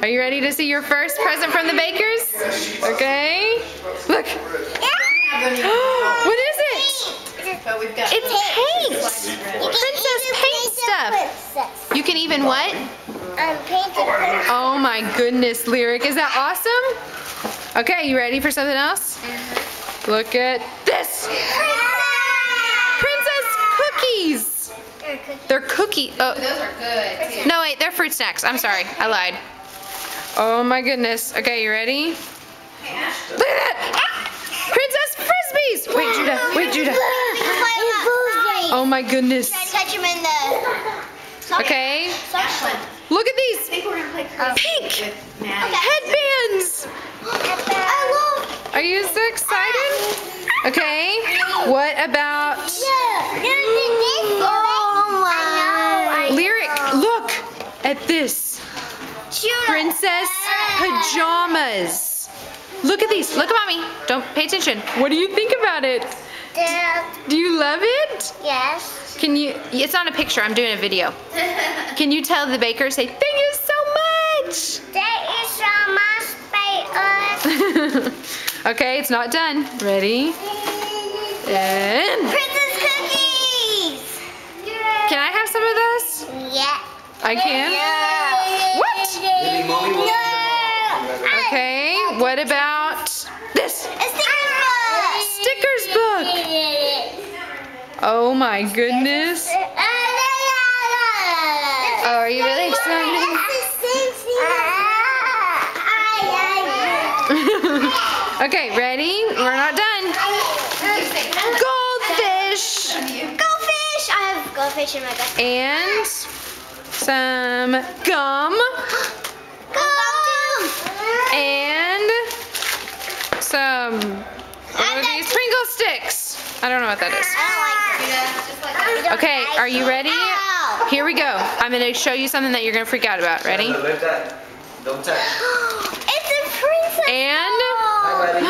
Are you ready to see your first present from the bakers? Okay. Look. What is it? It's paint. Princess paint stuff. You can even what? Oh my goodness, Lyric. Is that awesome? Okay, you ready for something else? Look at this. Princess cookies. They're cookie. Oh. Those are good too. No, wait, they're fruit snacks. I'm sorry, I lied. Oh my goodness. Okay, you ready? Look at that. Ah! Princess Frisbees. Wait, Judah. Wait, Judah. Oh my goodness. Catch him in the. Okay. Look at these. I think we're gonna play Pink with Maddie. headbands. Are you so excited? Okay. What about Lyric? Look at this. Princess pajamas. Look at these. Look at mommy. Don't pay attention. What do you think about it? Do you love it? Yes. Can you? It's not a picture. I'm doing a video. Can you tell the baker, say thank you so much? Thank you so much, baker. Okay, it's not done. Ready? And Princess cookies. can I have some of those? Yeah. I can? What? Okay, what about this? A Stickers book. Oh my goodness. Oh, are you really excited? Okay, ready? We're not done. Goldfish. Goldfish! I have goldfish in my bag. And some gum. Gum! And some, what are these? Pringle sticks. I don't know what that is. Okay, are you ready? Ow. Here we go. I'm going to show you something that you're going to freak out about. Ready? Lift that. Don't touch. It's a princess. And Hi, buddy.